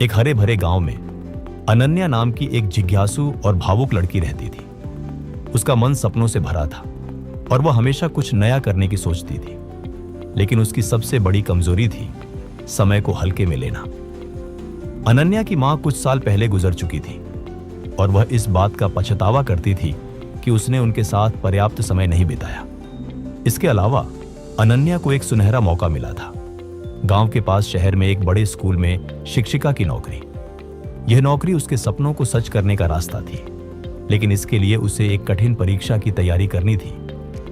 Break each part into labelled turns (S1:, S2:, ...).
S1: एक हरे भरे गांव में अनन्या नाम की एक जिज्ञासु और भावुक लड़की रहती थी। उसका मन सपनों से भरा था और वह हमेशा कुछ नया करने की सोचती थी, लेकिन उसकी सबसे बड़ी कमजोरी थी समय को हल्के में लेना। अनन्या की मां कुछ साल पहले गुजर चुकी थी और वह इस बात का पछतावा करती थी कि उसने उनके साथ पर्याप्त समय नहीं बिताया। इसके अलावा अनन्या को एक सुनहरा मौका मिला था, गांव के पास शहर में एक बड़े स्कूल में शिक्षिका की नौकरी। यह नौकरी उसके सपनों को सच करने का रास्ता थी, लेकिन इसके लिए उसे एक कठिन परीक्षा की तैयारी करनी थी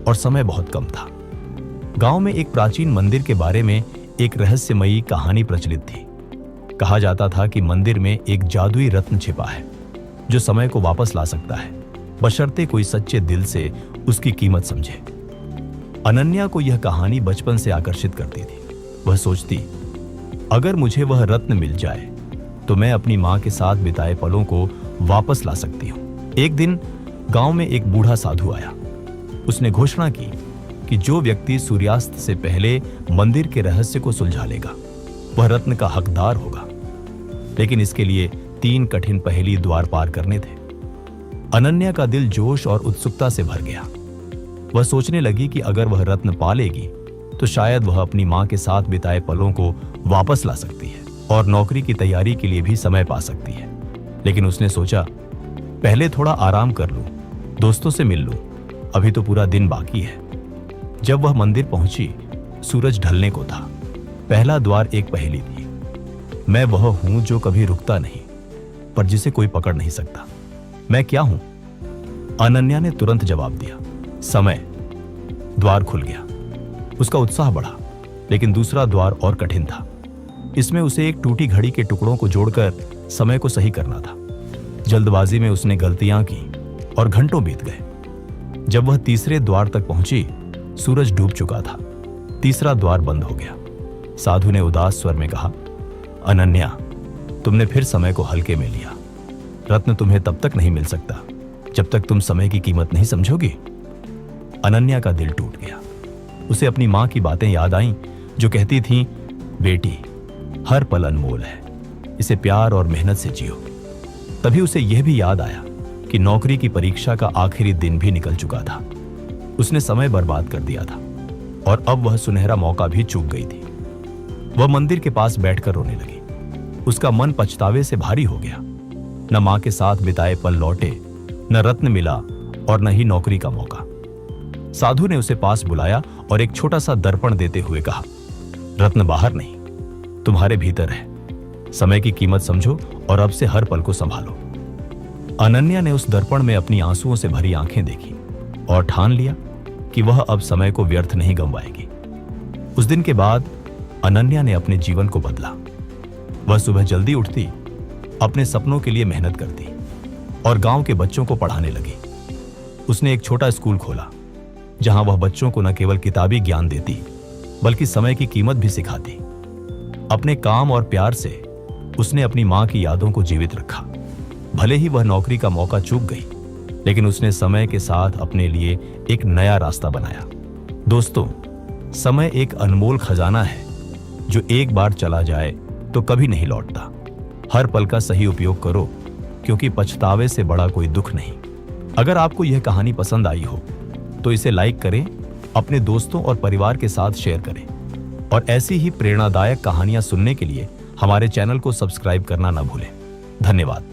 S1: और समय बहुत कम था। गांव में एक प्राचीन मंदिर के बारे में एक रहस्यमयी कहानी प्रचलित थी। कहा जाता था कि मंदिर में एक जादुई रत्न छिपा है जो समय को वापस ला सकता है, बशर्ते कोई सच्चे दिल से उसकी कीमत समझे। अनन्या को यह कहानी बचपन से आकर्षित करती थी। वह सोचती, अगर मुझे वह रत्न मिल जाए तो मैं अपनी मां के साथ बिताए पलों को वापस ला सकती हूं। एक दिन गांव में एक बूढ़ा साधु आया। उसने घोषणा की कि जो व्यक्ति सूर्यास्त से पहले मंदिर के रहस्य को सुलझा लेगा वह रत्न का हकदार होगा, लेकिन इसके लिए 3 कठिन पहेली द्वार पार करने थे। अनन्या का दिल जोश और उत्सुकता से भर गया। वह सोचने लगी कि अगर वह रत्न पा लेगी तो शायद वह अपनी मां के साथ बिताए पलों को वापस ला सकती है और नौकरी की तैयारी के लिए भी समय पा सकती है। लेकिन उसने सोचा, पहले थोड़ा आराम कर लूं, दोस्तों से मिल लूं, अभी तो पूरा दिन बाकी है। जब वह मंदिर पहुंची, सूरज ढलने को था। पहला द्वार एक पहेली थी। मैं वह हूं जो कभी रुकता नहीं, पर जिसे कोई पकड़ नहीं सकता। मैं क्या हूं? अनन्या ने तुरंत जवाब दिया, समय। द्वार खुल गया। उसका उत्साह बढ़ा, लेकिन दूसरा द्वार और कठिन था। इसमें उसे एक टूटी घड़ी के टुकड़ों को जोड़कर समय को सही करना था। जल्दबाजी में उसने गलतियां की और घंटों बीत गए। जब वह तीसरे द्वार तक पहुंची, सूरज डूब चुका था। तीसरा द्वार बंद हो गया। साधु ने उदास स्वर में कहा, अनन्या, तुमने फिर समय को हल्के में लिया। रत्न तुम्हें तब तक नहीं मिल सकता जब तक तुम समय की कीमत नहीं समझोगी। अनन्या का दिल टूट गया। उसे अपनी मां की बातें याद आईं जो कहती थीं, बेटी, हर पल अनमोल है, इसे प्यार और मेहनत से जियो। तभी उसे यह भी याद आया कि नौकरी की परीक्षा का आखिरी दिन भी निकल चुका था। उसने समय बर्बाद कर दिया था और अब वह सुनहरा मौका भी चूक गई थी। वह मंदिर के पास बैठकर रोने लगी। उसका मन पछतावे से भारी हो गया। न मां के साथ बिताए पल लौटे, न रत्न मिला और न ही नौकरी का मौका। साधु ने उसे पास बुलाया और एक छोटा सा दर्पण देते हुए कहा, रत्न बाहर नहीं, तुम्हारे भीतर है। समय की कीमत समझो और अब से हर पल को संभालो। अनन्या ने उस दर्पण में अपनी आंसुओं से भरी आंखें देखी और ठान लिया कि वह अब समय को व्यर्थ नहीं गंवाएगी। उस दिन के बाद अनन्या ने अपने जीवन को बदला। वह सुबह जल्दी उठती, अपने सपनों के लिए मेहनत करती और गांव के बच्चों को पढ़ाने लगी। उसने एक छोटा स्कूल खोला जहां वह बच्चों को न केवल किताबी ज्ञान देती बल्कि समय की कीमत भी सिखाती। अपने काम और प्यार से उसने अपनी मां की यादों को जीवित रखा। भले ही वह नौकरी का मौका चूक गई, लेकिन उसने समय के साथ अपने लिए एक नया रास्ता बनाया। दोस्तों, समय एक अनमोल खजाना है जो एक बार चला जाए तो कभी नहीं लौटता। हर पल का सही उपयोग करो, क्योंकि पछतावे से बड़ा कोई दुख नहीं। अगर आपको यह कहानी पसंद आई हो तो इसे लाइक करें, अपने दोस्तों और परिवार के साथ शेयर करें और ऐसी ही प्रेरणादायक कहानियां सुनने के लिए हमारे चैनल को सब्सक्राइब करना न भूलें। धन्यवाद।